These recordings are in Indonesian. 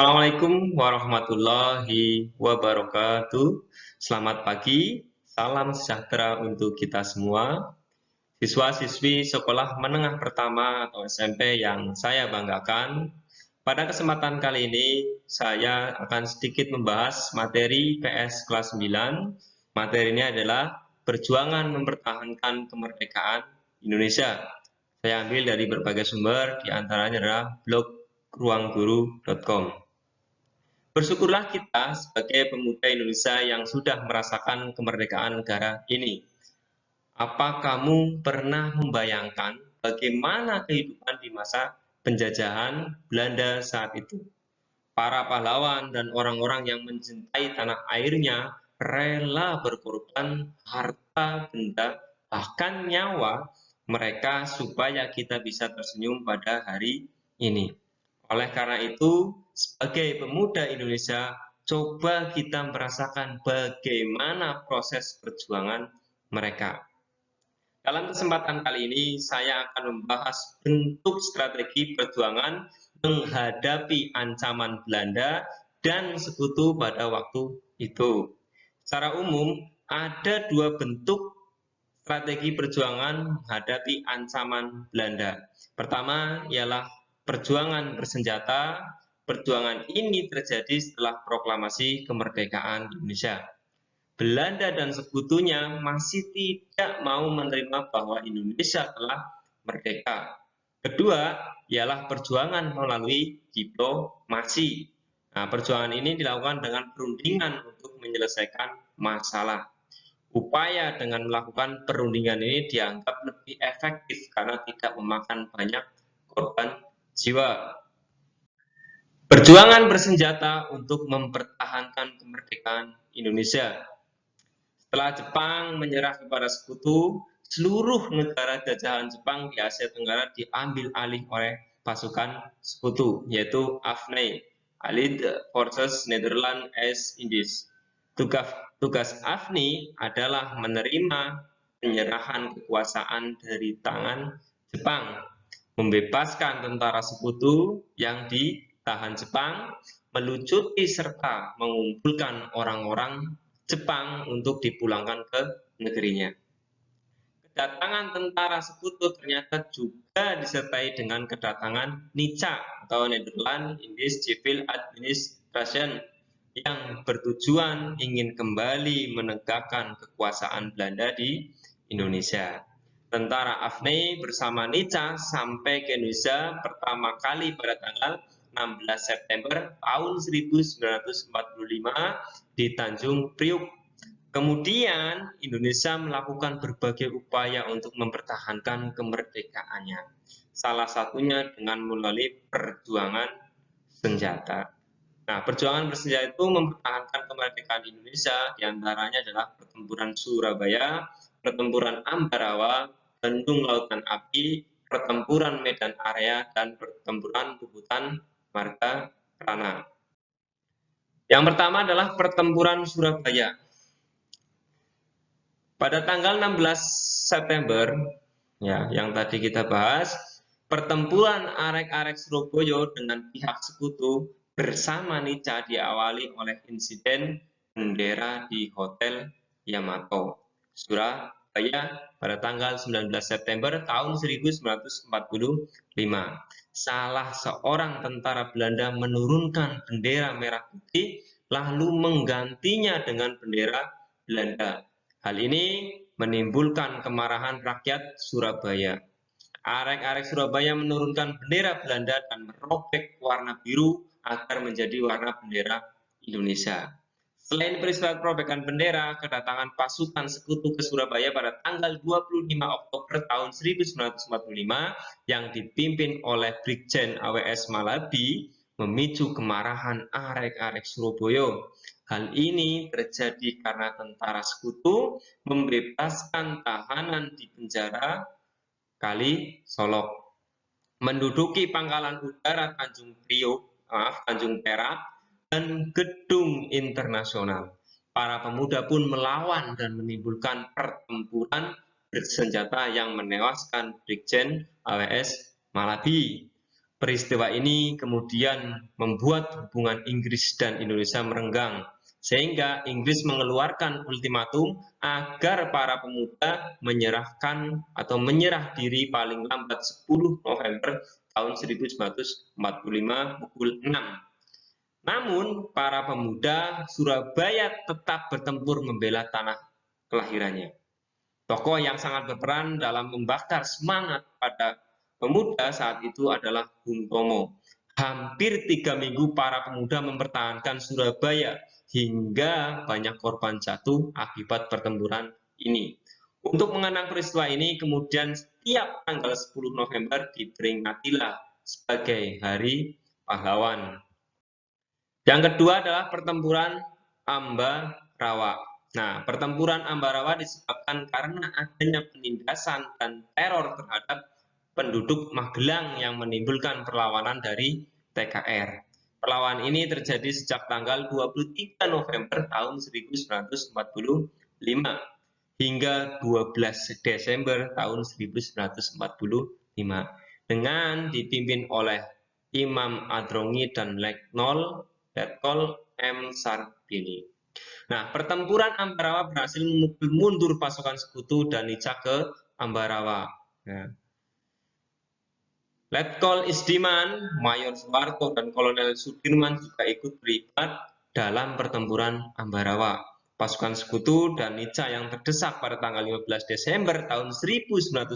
Assalamualaikum warahmatullahi wabarakatuh. Selamat pagi, salam sejahtera untuk kita semua. Siswa-siswi Sekolah Menengah Pertama atau SMP yang saya banggakan. Pada kesempatan kali ini, saya akan sedikit membahas materi PS kelas 9. Materi ini adalah perjuangan mempertahankan kemerdekaan Indonesia. Saya ambil dari berbagai sumber, di antaranya adalah blog ruangguru.com. Bersyukurlah kita sebagai pemuda Indonesia yang sudah merasakan kemerdekaan negara ini. Apa kamu pernah membayangkan bagaimana kehidupan di masa penjajahan Belanda saat itu? Para pahlawan dan orang-orang yang mencintai tanah airnya rela berkorban harta benda, bahkan nyawa mereka supaya kita bisa tersenyum pada hari ini. Oleh karena itu, sebagai pemuda Indonesia, coba kita merasakan bagaimana proses perjuangan mereka. Dalam kesempatan kali ini, saya akan membahas bentuk strategi perjuangan menghadapi ancaman Belanda dan sekutu pada waktu itu. Secara umum, ada dua bentuk strategi perjuangan menghadapi ancaman Belanda. Pertama ialah perjuangan bersenjata. Perjuangan ini terjadi setelah proklamasi kemerdekaan Indonesia. Belanda dan sekutunya masih tidak mau menerima bahwa Indonesia telah merdeka. Kedua ialah perjuangan melalui diplomasi. Nah, perjuangan ini dilakukan dengan perundingan untuk menyelesaikan masalah. Upaya dengan melakukan perundingan ini dianggap lebih efektif karena tidak memakan banyak korban jiwa. Perjuangan bersenjata untuk mempertahankan kemerdekaan Indonesia. Setelah Jepang menyerah kepada sekutu, seluruh negara jajahan Jepang di Asia Tenggara diambil alih oleh pasukan sekutu, yaitu AFNI, Allied Forces Netherlands East Indies. Tugas AFNI adalah menerima penyerahan kekuasaan dari tangan Jepang, membebaskan tentara sekutu yang ditahan Jepang, melucuti serta mengumpulkan orang-orang Jepang untuk dipulangkan ke negerinya. Kedatangan tentara sekutu ternyata juga disertai dengan kedatangan NICA atau Netherlands Indies Civil Administration yang bertujuan ingin kembali menegakkan kekuasaan Belanda di Indonesia. Tentara AFNI bersama NICA sampai ke Indonesia pertama kali pada tanggal 16 September tahun 1945 di Tanjung Priuk. Kemudian Indonesia melakukan berbagai upaya untuk mempertahankan kemerdekaannya. Salah satunya dengan melalui perjuangan senjata. Nah, perjuangan bersenjata itu mempertahankan kemerdekaan Indonesia, diantaranya adalah pertempuran Surabaya, pertempuran Ambarawa, Bandung Lautan Api, pertempuran Medan Area, dan pertempuran Bubutan Margarana. Yang pertama adalah pertempuran Surabaya. Pada tanggal 16 September, ya, yang tadi kita bahas, pertempuran arek-arek Surabaya dengan pihak sekutu bersama NICA diawali oleh insiden bendera di Hotel Yamato, Surabaya pada tanggal 19 September tahun 1945. Salah seorang tentara Belanda menurunkan bendera merah putih lalu menggantinya dengan bendera Belanda. Hal ini menimbulkan kemarahan rakyat Surabaya. Arek-arek Surabaya menurunkan bendera Belanda dan merobek warna biru agar menjadi warna bendera Indonesia. Selain peristiwa perobekan bendera, kedatangan pasukan sekutu ke Surabaya pada tanggal 25 Oktober tahun 1945 yang dipimpin oleh Brigjen AWS Malabi memicu kemarahan arek-arek Surabaya. Hal ini terjadi karena tentara sekutu membebaskan tahanan di penjara Kali Solok, menduduki pangkalan udara Tanjung Perak, dan gedung internasional. Para pemuda pun melawan dan menimbulkan pertempuran bersenjata yang menewaskan Brigjen AWS Malabi. Peristiwa ini kemudian membuat hubungan Inggris dan Indonesia merenggang, sehingga Inggris mengeluarkan ultimatum agar para pemuda menyerahkan atau menyerah diri paling lambat 10 November tahun 1945 pukul 6. Namun, para pemuda Surabaya tetap bertempur membela tanah kelahirannya. Tokoh yang sangat berperan dalam membakar semangat pada pemuda saat itu adalah Bung Tomo. Hampir 3 minggu para pemuda mempertahankan Surabaya hingga banyak korban jatuh akibat pertempuran ini. Untuk mengenang peristiwa ini, kemudian setiap tanggal 10 November diperingatilah sebagai Hari Pahlawan. Yang kedua adalah pertempuran Ambarawa. Nah, pertempuran Ambarawa disebabkan karena adanya penindasan dan teror terhadap penduduk Magelang yang menimbulkan perlawanan dari TKR. Perlawanan ini terjadi sejak tanggal 23 November tahun 1945 hingga 12 Desember tahun 1945 dengan dipimpin oleh Imam Adrongi dan Letkol M. Sarbini. Nah, pertempuran Ambarawa berhasil memukul mundur pasukan Sekutu dan Nica ke Ambarawa. Nah, Letkol Isdiman, Mayor Soeharto, dan Kolonel Sudirman juga ikut terlibat dalam pertempuran Ambarawa. Pasukan Sekutu dan Nica yang terdesak pada tanggal 15 Desember tahun 1945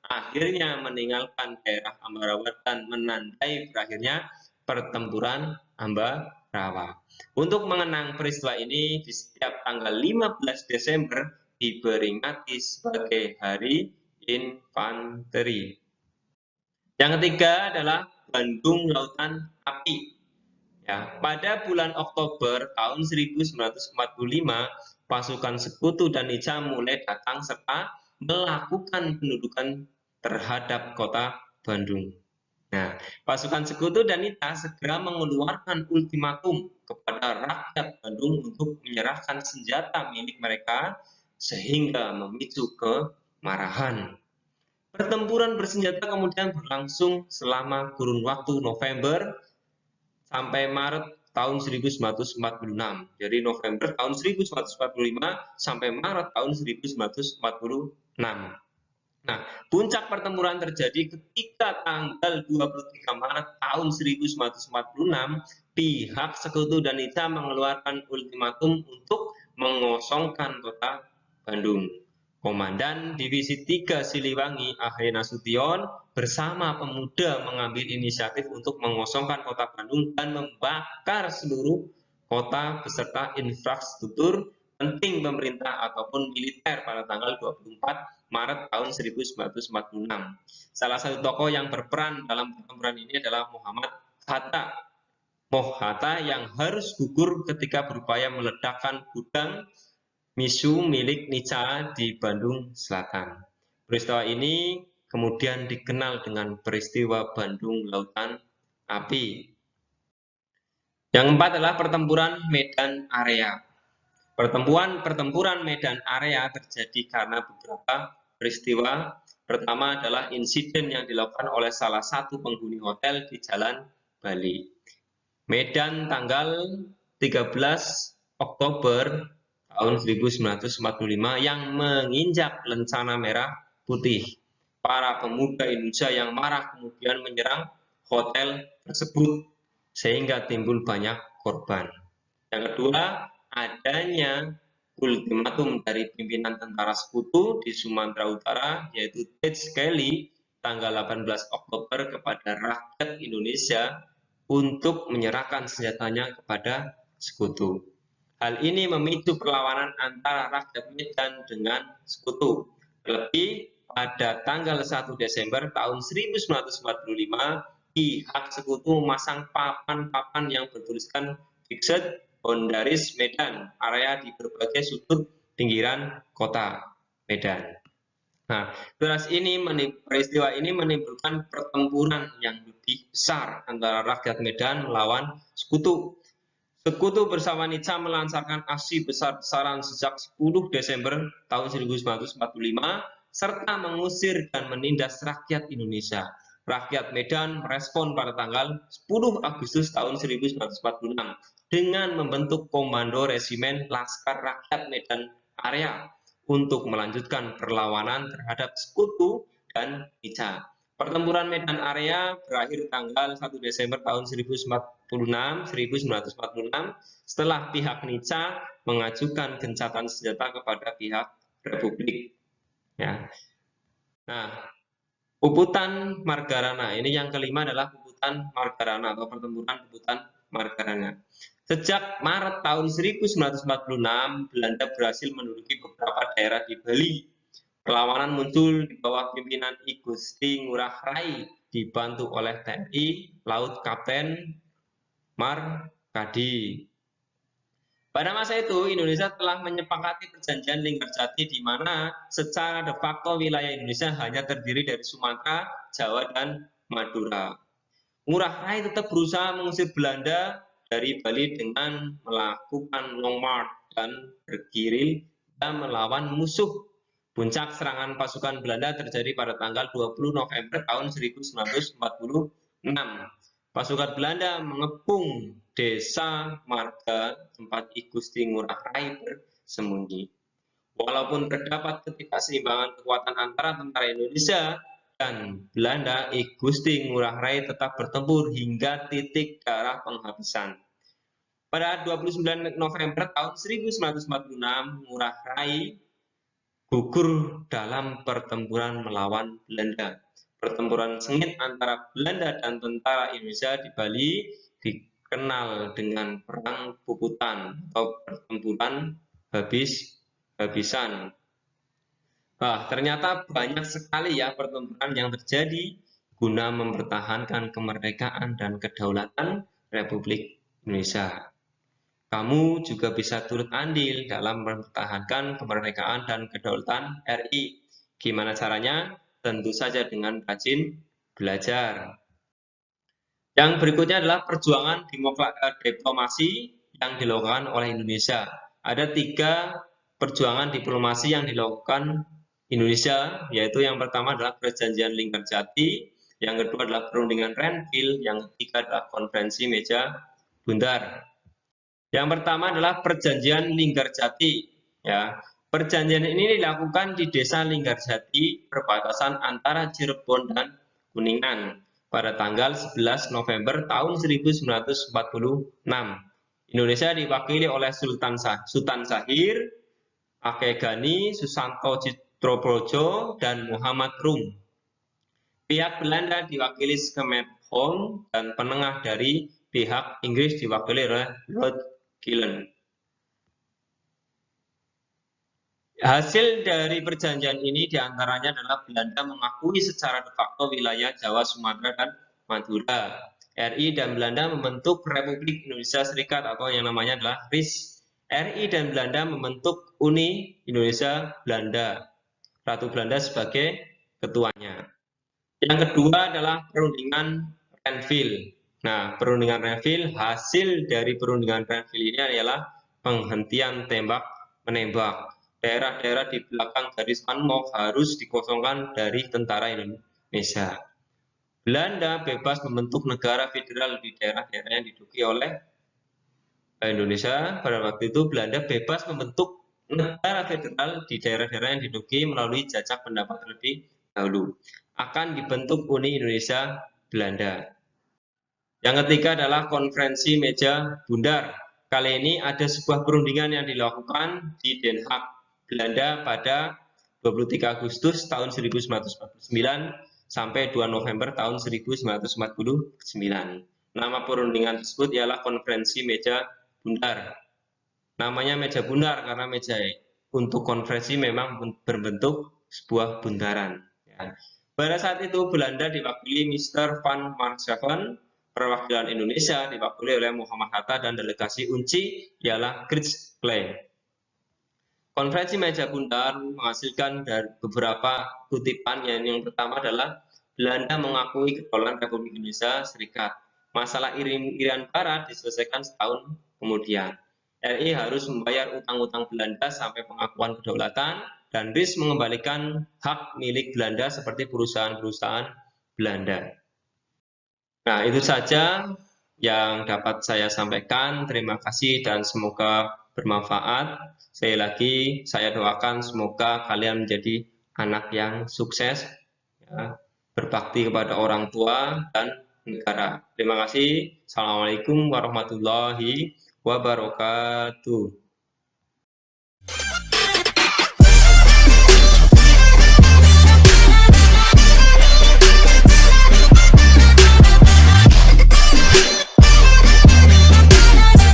akhirnya meninggalkan daerah Ambarawa dan menandai berakhirnya pertempuran Ambarawa. Untuk mengenang peristiwa ini, di setiap tanggal 15 Desember diperingati sebagai Hari Infanteri. Yang ketiga adalah Bandung Lautan Api. Ya, pada bulan Oktober tahun 1945, pasukan Sekutu dan Nica mulai datang serta melakukan pendudukan terhadap kota Bandung. Nah, pasukan Sekutu dan Nica segera mengeluarkan ultimatum kepada rakyat Bandung untuk menyerahkan senjata milik mereka sehingga memicu kemarahan. Pertempuran bersenjata kemudian berlangsung selama kurun waktu November sampai Maret tahun 1946. Jadi November tahun 1945 sampai Maret tahun 1946. Nah, puncak pertempuran terjadi ketika tanggal 23 Maret tahun 1946, pihak Sekutu dan Nica mengeluarkan ultimatum untuk mengosongkan kota Bandung. Komandan Divisi 3 Siliwangi, Ahai Nasution, bersama pemuda mengambil inisiatif untuk mengosongkan kota Bandung dan membakar seluruh kota beserta infrastruktur penting pemerintah ataupun militer pada tanggal 24 Maret tahun 1946. Salah satu tokoh yang berperan dalam pertempuran ini adalah Muhammad Hatta. Hatta yang harus gugur ketika berupaya meledakkan gudang misu milik Nica di Bandung Selatan. Peristiwa ini kemudian dikenal dengan peristiwa Bandung Lautan Api. Yang keempat adalah pertempuran Medan Area. Pertempuran Medan Area terjadi karena beberapa peristiwa. Pertama adalah insiden yang dilakukan oleh salah satu penghuni hotel di Jalan Bali. Medan tanggal 13 Oktober tahun 1945 yang menginjak lencana merah putih. Para pemuda Indonesia yang marah kemudian menyerang hotel tersebut sehingga timbul banyak korban. Yang kedua, adanya ultimatum dari pimpinan tentara Sekutu di Sumatera Utara yaitu Ted Kelly tanggal 18 Oktober kepada rakyat Indonesia untuk menyerahkan senjatanya kepada Sekutu. Hal ini memicu perlawanan antara rakyat Medan dengan Sekutu. Terlebih pada tanggal 1 Desember tahun 1945, pihak Sekutu memasang papan-papan yang bertuliskan Fixed Boundaries Medan Area di berbagai sudut pinggiran kota Medan. Nah, peristiwa ini menimbulkan pertempuran yang lebih besar antara rakyat Medan melawan Sekutu. Sekutu bersama Nica melancarkan aksi besar-besaran sejak 10 Desember tahun 1945 serta mengusir dan menindas rakyat Indonesia. Rakyat Medan merespon pada tanggal 10 Agustus tahun 1946 dengan membentuk Komando Resimen Laskar Rakyat Medan Area untuk melanjutkan perlawanan terhadap Sekutu dan Nica. Pertempuran Medan Area berakhir tanggal 1 Desember tahun 1946 setelah pihak Nica mengajukan gencatan senjata kepada pihak Republik. Ya. Nah, Puputan Margarana, ini yang kelima adalah Puputan Margarana atau pertempuran Puputan Margarana. Sejak Maret tahun 1946, Belanda berhasil menduduki beberapa daerah di Bali. Perlawanan muncul di bawah pimpinan I Gusti Ngurah Rai, dibantu oleh TNI Laut Kapten Markadi. Pada masa itu, Indonesia telah menyepakati perjanjian Linggarjati di mana secara de facto wilayah Indonesia hanya terdiri dari Sumatera, Jawa, dan Madura. Ngurah Rai tetap berusaha mengusir Belanda dari Bali dengan melakukan long march dan bergerilya dan melawan musuh. Puncak serangan pasukan Belanda terjadi pada tanggal 20 November tahun 1946. Pasukan Belanda mengepung Desa Marga tempat I Gusti Ngurah Rai bersembunyi. Walaupun terdapat ketidakseimbangan kekuatan antara tentara Indonesia dan Belanda, I Gusti Ngurah Rai tetap bertempur hingga titik darah penghabisan. Pada 29 November tahun 1946, Ngurah Rai gugur dalam pertempuran melawan Belanda. Pertempuran sengit antara Belanda dan tentara Indonesia di Bali dikenal dengan Perang Puputan atau pertempuran habis-habisan. Ternyata banyak sekali ya pertempuran yang terjadi guna mempertahankan kemerdekaan dan kedaulatan Republik Indonesia. Kamu juga bisa turut andil dalam mempertahankan kemerdekaan dan kedaulatan RI. Gimana caranya? Tentu saja dengan rajin belajar. Yang berikutnya adalah perjuangan diplomasi yang dilakukan oleh Indonesia. Ada 3 perjuangan diplomasi yang dilakukan Indonesia, yaitu yang pertama adalah Perjanjian Linggarjati, yang kedua adalah Perundingan Renville, yang ketiga adalah Konferensi Meja Bundar. Yang pertama adalah Perjanjian Linggarjati. Ya, perjanjian ini dilakukan di Desa Linggarjati, perbatasan antara Cirebon dan Kuningan, pada tanggal 11 November tahun 1946. Indonesia diwakili oleh Sultan Syahir, Akeh Gani, Susanto Citrobrojo, dan Muhammad Rum. Pihak Belanda diwakili Skemet-Holm dan penengah dari pihak Inggris diwakili oleh Lord Gillen. Hasil dari perjanjian ini diantaranya adalah Belanda mengakui secara de facto wilayah Jawa, Sumatera, dan Madura. RI dan Belanda membentuk Republik Indonesia Serikat atau yang namanya adalah RIS. RI dan Belanda membentuk Uni Indonesia Belanda. Ratu Belanda sebagai ketuanya. Yang kedua adalah Perundingan Renville. Nah, Perundingan Renville, hasil dari Perundingan Renville ini adalah penghentian tembak-menembak. Daerah-daerah di belakang garis Panmok harus dikosongkan dari tentara Indonesia. Belanda bebas membentuk negara federal di daerah-daerah yang diduduki oleh Indonesia. Pada waktu itu Belanda bebas membentuk negara federal di daerah-daerah yang diduduki melalui jajak pendapat terlebih dahulu. Akan dibentuk Uni Indonesia Belanda. Yang ketiga adalah Konferensi Meja Bundar. Kali ini ada sebuah perundingan yang dilakukan di Den Haag, Belanda pada 23 Agustus tahun 1949 sampai 2 November tahun 1949. Nama perundingan tersebut ialah Konferensi Meja Bundar. Namanya Meja Bundar karena meja untuk konferensi memang berbentuk sebuah bundaran. Ya. Pada saat itu Belanda diwakili Mr. Van Maarschaven, perwakilan Indonesia diwakili oleh Muhammad Hatta, dan delegasi UNCI ialah Chris Klein. Konferensi Meja Bundar menghasilkan dari beberapa kutipan, yang pertama adalah Belanda mengakui kedaulatan Republik Indonesia Serikat. Masalah Irian Barat diselesaikan setahun kemudian. RI harus membayar utang-utang Belanda sampai pengakuan kedaulatan, dan RIS mengembalikan hak milik Belanda seperti perusahaan-perusahaan Belanda. Nah, itu saja yang dapat saya sampaikan. Terima kasih dan semoga bermanfaat. Sekali lagi, saya doakan semoga kalian menjadi anak yang sukses, ya, berbakti kepada orang tua dan negara. Terima kasih. Assalamualaikum warahmatullahi wabarakatuh.